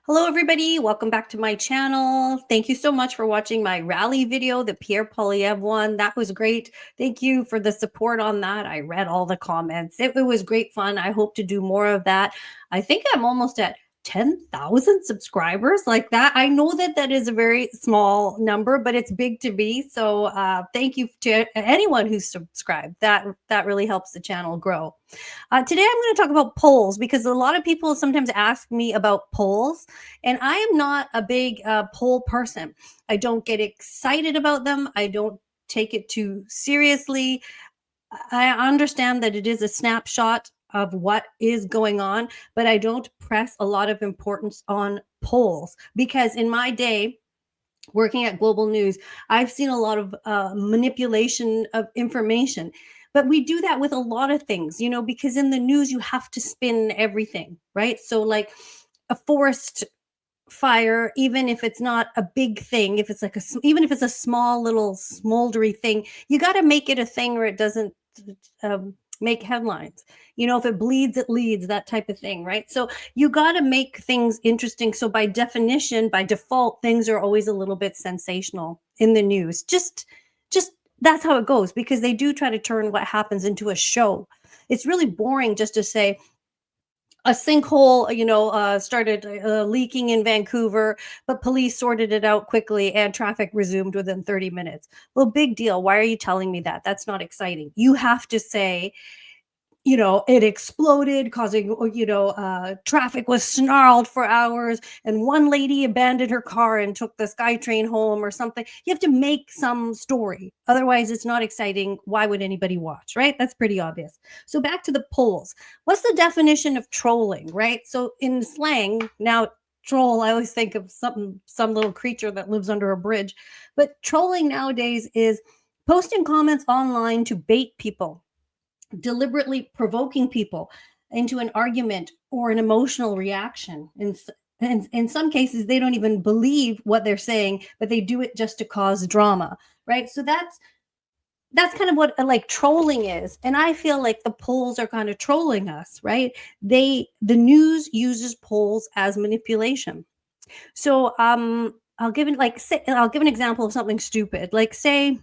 Hello, everybody. Welcome back to my channel. Thank you so much for watching my rally video, the Pierre Polyev one. That was great. Thank you for the support on that. I read all the comments. It was great fun. I hope to do more of that. I think I'm almost at 10,000 subscribers like that. I know that that is a very small number, but it's big to me. So thank you to anyone who's subscribed. That really helps the channel grow. Today, I'm going to talk about polls because a lot of people sometimes ask me about polls, and I am not a big poll person. I don't get excited about them. I don't take it too seriously. I understand that it is a snapshot of what is going on, but I don't press a lot of importance on polls because in my day, working at Global News, I've seen a lot of manipulation of information. But we do that with a lot of things, because in the news, you have to spin everything, right? So, like a forest fire, even if it's not a big thing, if it's like even if it's a small little smoldery thing, you got to make it a thing or it doesn't make headlines. If it bleeds, it leads, that type of thing, right? So you got to make things interesting. So by definition, by default, things are always a little bit sensational in the news. Just that's how it goes because they do try to turn what happens into a show. It's really boring just to say a sinkhole, started leaking in Vancouver, but police sorted it out quickly and traffic resumed within 30 minutes. Well, big deal. Why are you telling me that? That's not exciting. You have to say, it exploded, causing, traffic was snarled for hours, and one lady abandoned her car and took the SkyTrain home or something. You have to make some story. Otherwise, it's not exciting. Why would anybody watch, right? That's pretty obvious. So back to the polls. What's the definition of trolling, right? So in slang, now troll, I always think of some little creature that lives under a bridge. But trolling nowadays is posting comments online to bait people, deliberately provoking people into an argument or an emotional reaction. And in some cases, they don't even believe what they're saying, but they do it just to cause drama, right? So that's kind of what like trolling is. And I feel like the polls are kind of trolling us, right? The news uses polls as manipulation. So I'll give an example of something stupid. Like say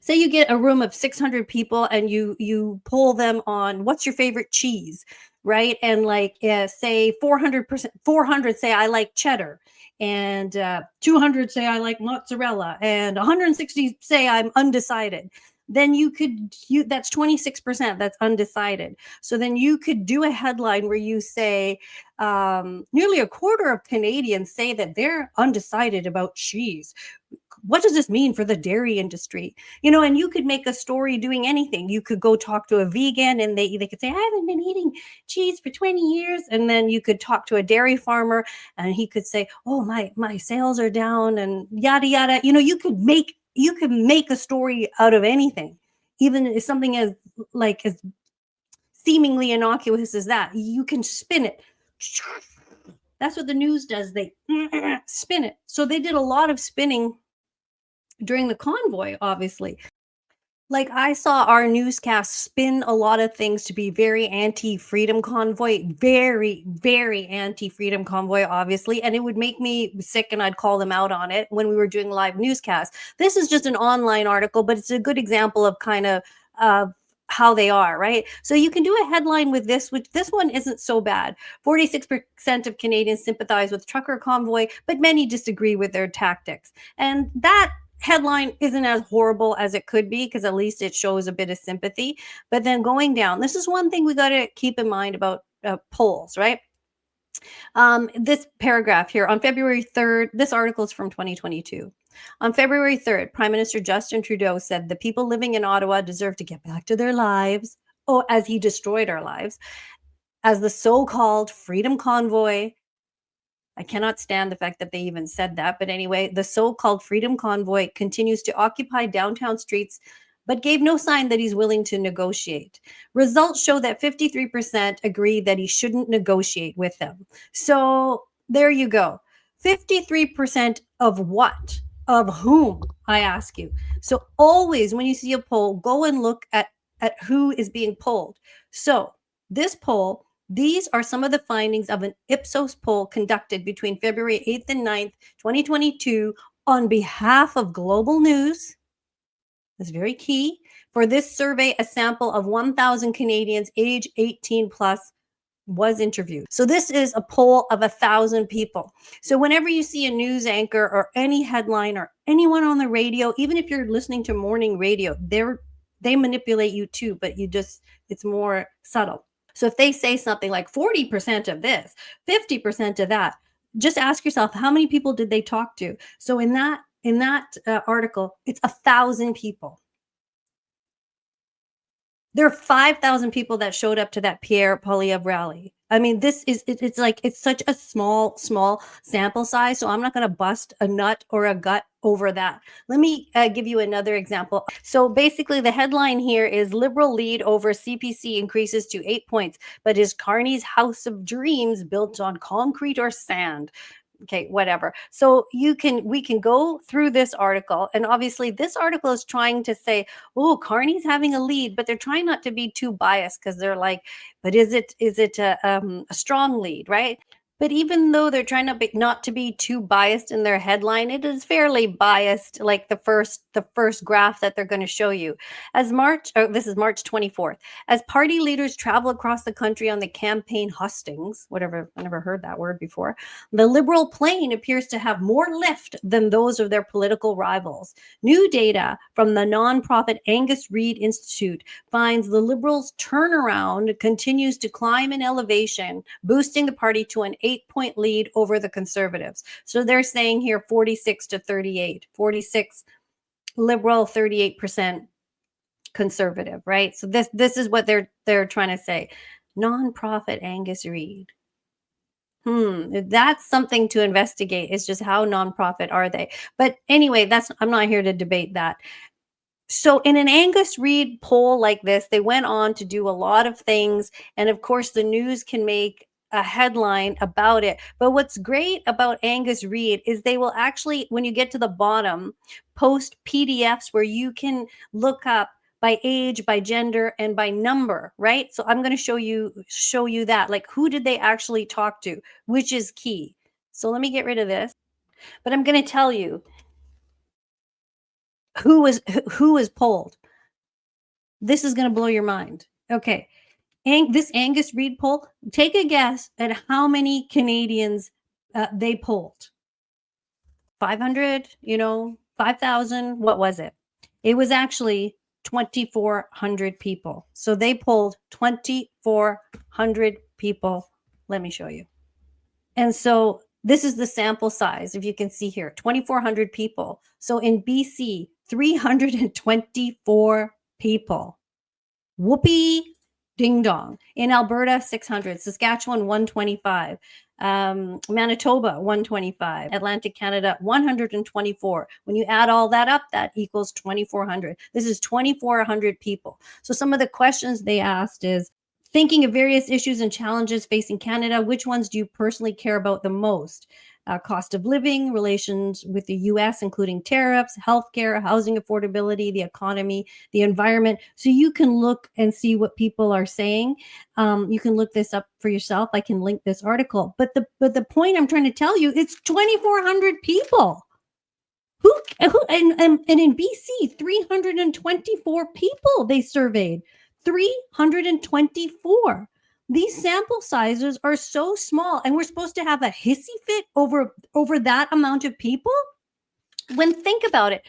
you get a room of 600 people and you poll them on what's your favorite cheese, right? And like say 400%, 400 say I like cheddar, and 200 say I like mozzarella, and 160 say I'm undecided. Then you that's 26%, that's undecided. So then you could do a headline where you say nearly a quarter of Canadians say that they're undecided about cheese. What does this mean for the dairy industry? And you could make a story doing anything. You could go talk to a vegan and they could say, I haven't been eating cheese for 20 years. And then you could talk to a dairy farmer and he could say, oh, my sales are down and yada yada. You could make a story out of anything, even if something as seemingly innocuous as that. You can spin it. That's what the news does. They spin it. So they did a lot of spinning during the convoy, obviously. Like I saw our newscast spin a lot of things to be very anti-freedom convoy, very, very anti-freedom convoy, obviously. And it would make me sick and I'd call them out on it when we were doing live newscasts. This is just an online article, but it's a good example of kind of how they are, right? So you can do a headline with this, which this one isn't so bad. 46% of Canadians sympathize with trucker convoy, but many disagree with their tactics. And that headline isn't as horrible as it could be because at least it shows a bit of sympathy. But then going down, this is one thing we got to keep in mind about polls, right? This paragraph here on February 3rd, this article is from 2022. On February 3rd, Prime Minister Justin Trudeau said the people living in Ottawa deserve to get back to their lives, as he destroyed our lives, as the so-called Freedom Convoy. I cannot stand the fact that they even said that. But anyway, the so-called Freedom Convoy continues to occupy downtown streets, but gave no sign that he's willing to negotiate. Results show that 53% agree that he shouldn't negotiate with them. So there you go. 53% of what? Of whom, I ask you. So always when you see a poll, go and look at who is being polled. So this poll, These are some of the findings of an Ipsos poll conducted between February 8th and 9th, 2022, on behalf of Global News. That's very key. For this survey, a sample of 1,000 Canadians age 18 plus was interviewed. So this is a poll of 1,000 people. So whenever you see a news anchor or any headline or anyone on the radio, even if you're listening to morning radio, they manipulate you too, but it's more subtle. So if they say something like 40% of this, 50% of that, just ask yourself, how many people did they talk to? So in that article, it's 1,000 people. There are 5,000 people that showed up to that Pierre Poilievre rally. I mean, it's like, it's such a small sample size. So I'm not going to bust a nut or a gut over that. Let me give you another example. So basically the headline here is Liberal lead over CPC increases to 8 points, but is Carney's house of dreams built on concrete or sand? Okay, whatever. So we can go through this article, and obviously this article is trying to say, oh, Carney's having a lead, but they're trying not to be too biased, because they're like, but is it a strong lead, right? But even though they're trying not to be too biased in their headline, it is fairly biased, like the first graph that they're going to show you. This is March 24th. As party leaders travel across the country on the campaign hustings, whatever, I never heard that word before, the Liberal plane appears to have more lift than those of their political rivals. New data from the nonprofit Angus Reid Institute finds the Liberals' turnaround continues to climb in elevation, boosting the party to an 8-point lead over the Conservatives. So they're saying here 46 to 38. 46 Liberal, 38% Conservative, right? So this is what they're trying to say. Nonprofit Angus Reid. That's something to investigate. It's just, how nonprofit are they? But anyway, I'm not here to debate that. So in an Angus Reid poll like this, they went on to do a lot of things. And of course, the news can make a headline about it. But what's great about Angus Reid is they will actually, when you get to the bottom, post PDFs where you can look up by age, by gender, and by number, right? So I'm going to show you that, like, who did they actually talk to, which is key. So let me get rid of this. But I'm going to tell you who was polled. This is going to blow your mind. Okay. This Angus Reid poll, take a guess at how many Canadians they polled. 500, 5,000. What was it? It was actually 2,400 people. So they polled 2,400 people. Let me show you. And so this is the sample size, if you can see here, 2,400 people. So in BC, 324 people. Whoopee ding dong. In Alberta, 600. Saskatchewan, 125. Manitoba, 125. Atlantic Canada, 124. When you add all that up, that equals 2,400. This is 2,400 people. So some of the questions they asked is, thinking of various issues and challenges facing Canada, which ones do you personally care about the most? Cost of living, relations with the US, including tariffs, healthcare, housing affordability, the economy, the environment. So you can look and see what people are saying. You can look this up for yourself. I can link this article. But the point I'm trying to tell you, it's 2,400 people. And in BC, 324 people they surveyed. 324. These sample sizes are so small, and we're supposed to have a hissy fit over that amount of people? When think about it,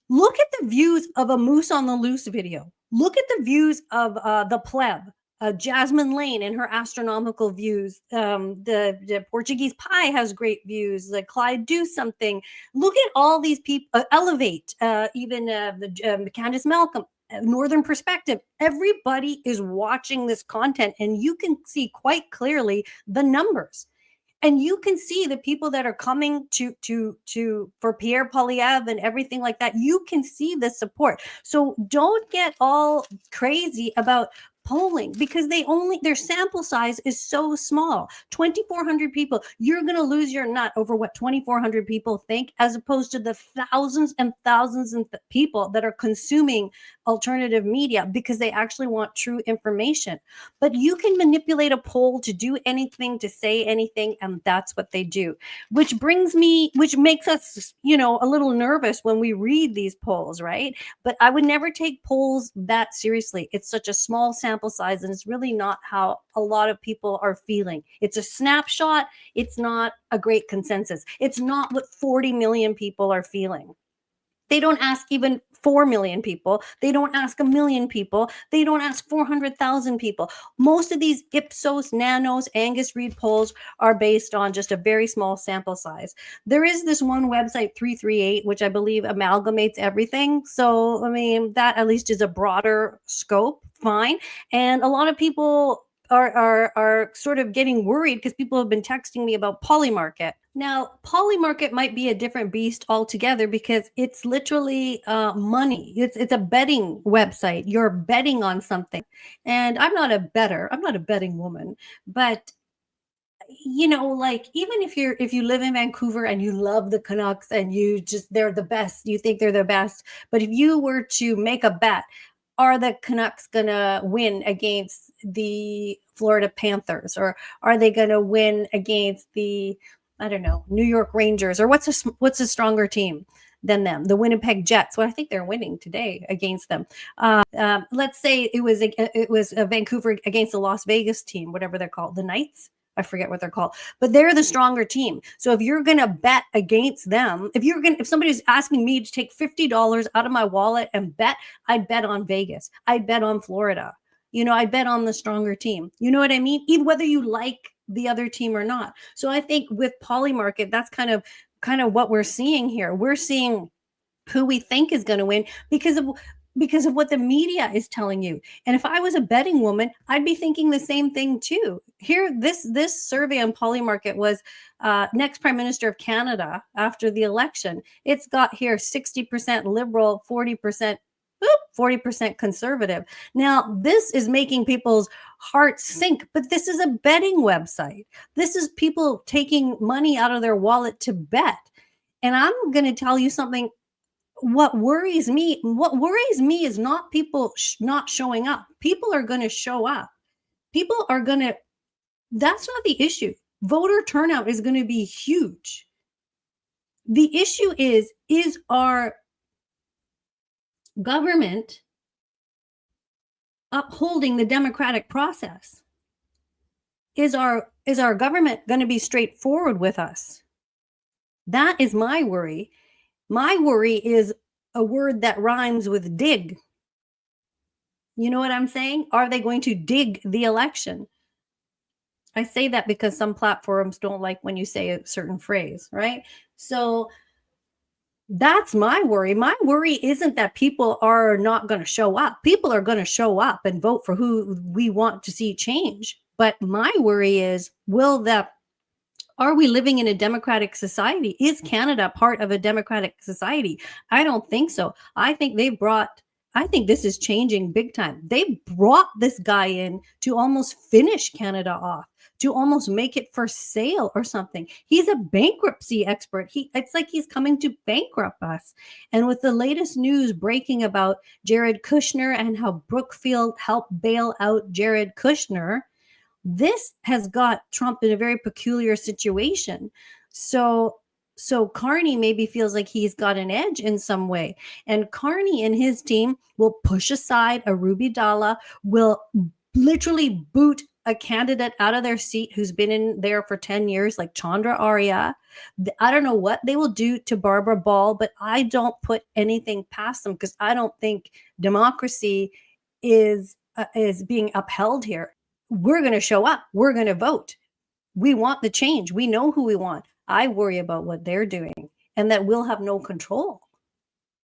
look at the views of a Moose on the Loose video. Look at the views of the Pleb, Jasmine Lane and her astronomical views. The Portuguese Pie has great views. Like Clyde Do Something. Look at all these people. Elevate, even Candace Malcolm. Northern Perspective. Everybody is watching this content, and you can see quite clearly the numbers. And you can see the people that are coming for Pierre Poilievre and everything like that. You can see the support. So don't get all crazy about polling, because their sample size is so small. 2,400 people. You're going to lose your nut over what 2,400 people think, as opposed to the thousands and thousands of people that are consuming alternative media because they actually want true information. But you can manipulate a poll to do anything, to say anything, and that's what they do. Which makes us, a little nervous when we read these polls, right? But I would never take polls that seriously. It's such a small sample size, and it's really not how a lot of people are feeling. It's a snapshot. It's not a great consensus. It's not what 40 million people are feeling. They don't ask even 4 million people. They don't ask a million people. They don't ask 400,000 people. Most of these Ipsos, Nanos, Angus Reid polls are based on just a very small sample size. There is this one website, 338, which I believe amalgamates everything. So, I mean, that at least is a broader scope, fine. And a lot of people are sort of getting worried because people have been texting me about Polymarket. Now, Polymarket might be a different beast altogether because it's literally money. It's a betting website. You're betting on something, and I'm not a better. I'm not a betting woman, but like even if you live in Vancouver and you love the Canucks and they're the best, you think they're the best, but if you were to make a bet, are the Canucks gonna win against the Florida Panthers, or are they gonna win against the, I don't know, New York Rangers, or what's a stronger team than them? The Winnipeg Jets. Well, I think they're winning today against them. Let's say it was Vancouver against the Las Vegas team, whatever they're called, the Knights. I forget what they're called, but they're the stronger team. So if you're gonna bet against them, if somebody's asking me to take $50 out of my wallet and bet, I'd bet on Vegas. I'd bet on Florida. I'd bet on the stronger team. You know what I mean? Even whether you like the other team or not. So I think with Polymarket, that's kind of what we're seeing here. We're seeing who we think is going to win because of what the media is telling you. And if I was a betting woman, I'd be thinking the same thing too. Here, this survey on Polymarket was next Prime Minister of Canada after the election. It's got here 60% liberal, 40% conservative. Now, this is making people's hearts sink, but this is a betting website. This is people taking money out of their wallet to bet. And I'm going to tell you something. What worries me is not people not showing up. People are going to show up. People are going to, that's not the issue. Voter turnout is going to be huge. The issue is our government upholding the democratic process? Is our government going to be straightforward with us? That is my worry. My worry is a word that rhymes with dig. You know what I'm saying? Are they going to dig the election? I say that because some platforms don't like when you say a certain phrase, right? So that's my worry. My worry isn't that people are not going to show up. People are going to show up and vote for who we want to see change. But my worry is, are we living in a democratic society? Is Canada part of a democratic society? I don't think so. I think this is changing big time. They brought this guy in to almost finish Canada off, to almost make it for sale or something. He's a bankruptcy expert. It's like he's coming to bankrupt us. And with the latest news breaking about Jared Kushner and how Brookfield helped bail out Jared Kushner, this has got Trump in a very peculiar situation. So Carney maybe feels like he's got an edge in some way. And Carney and his team will push aside a Ruby Dalla, will literally boot a candidate out of their seat who's been in there for 10 years, like Chandra Arya. I don't know what they will do to Barbara Ball, but I don't put anything past them because I don't think democracy is being upheld here. We're going to show up. We're going to vote. We want the change. We know who we want. I worry about what they're doing and that we'll have no control.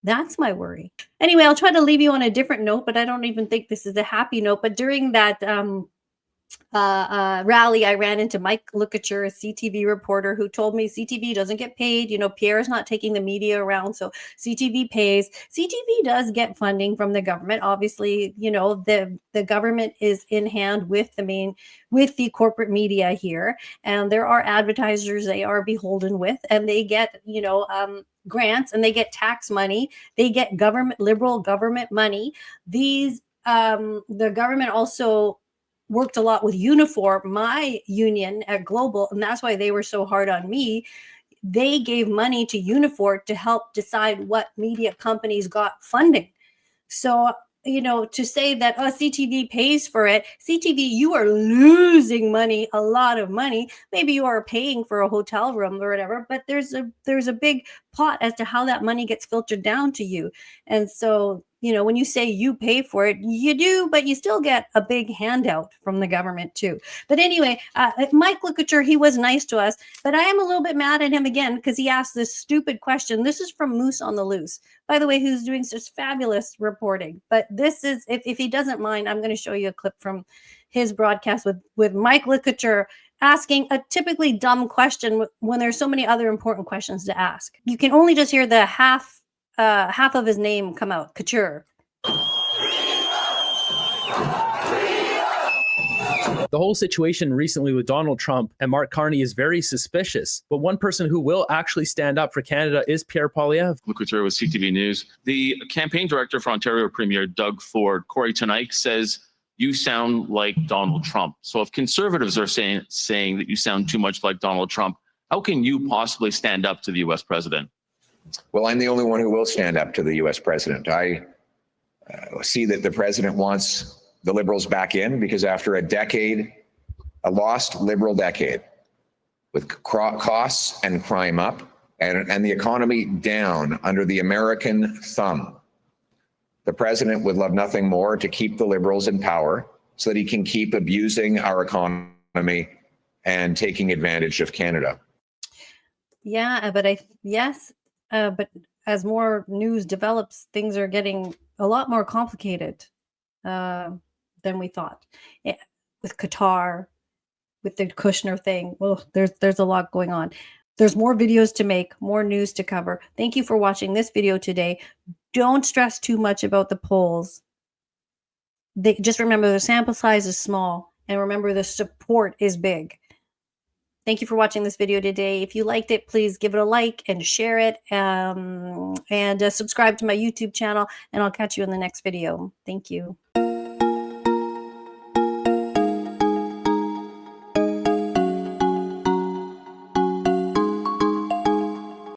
That's my worry. Anyway, I'll try to leave you on a different note, but I don't even think this is a happy note. But during that rally, I ran into Mike Lookature, a CTV reporter, who told me CTV doesn't get paid. You know, Pierre's not taking the media around, so CTV pays. CTV does get funding from the government. Obviously, you know, the government is in hand with the corporate media here, and there are advertisers they are beholden with, and they get, you know, grants, and they get tax money. They get liberal government money. The government also worked a lot with Unifor, my union at Global, and that's why they were so hard on me. They gave money to Unifor to help decide what media companies got funding. So, you know, to say that CTV pays for it, CTV, you are losing money, a lot of money. Maybe you are paying for a hotel room or whatever, but there's a big pot as to how that money gets filtered down to you. And so, you know, when you say you pay for it, you do, but you still get a big handout from the government too. But anyway, Mike Lookature, he was nice to us, but I am a little bit mad at him again because he asked this stupid question. This is from Moose on the Loose, by the way, who's doing such fabulous reporting. But this is, if he doesn't mind, I'm going to show you a clip from his broadcast with Mike Lookature asking a typically dumb question when there's so many other important questions to ask. You can only just hear the half of his name come out, Couture. The whole situation recently with Donald Trump and Mark Carney is very suspicious. But one person who will actually stand up for Canada is Pierre Poilievre. Lookature with CTV News. The campaign director for Ontario Premier Doug Ford, Corey Tonight, says you sound like Donald Trump. So if conservatives are saying that you sound too much like Donald Trump, how can you possibly stand up to the U.S. president? Well, I'm the only one who will stand up to the U.S. president. I see that the president wants the Liberals back in because after a decade, a lost Liberal decade, with costs and crime up and the economy down under the American thumb, the president would love nothing more to keep the Liberals in power so that he can keep abusing our economy and taking advantage of Canada. Yeah, but but as more news develops, things are getting a lot more complicated than we thought. With Qatar, with the Kushner thing, well, there's a lot going on. There's more videos to make, more news to cover. Thank you for watching this video today. Don't stress too much about the polls. Just remember the sample size is small, and remember the support is big. Thank you for watching this video today. If you liked it, please give it a like and share it, and subscribe to my YouTube channel, and I'll catch you in the next video. Thank you.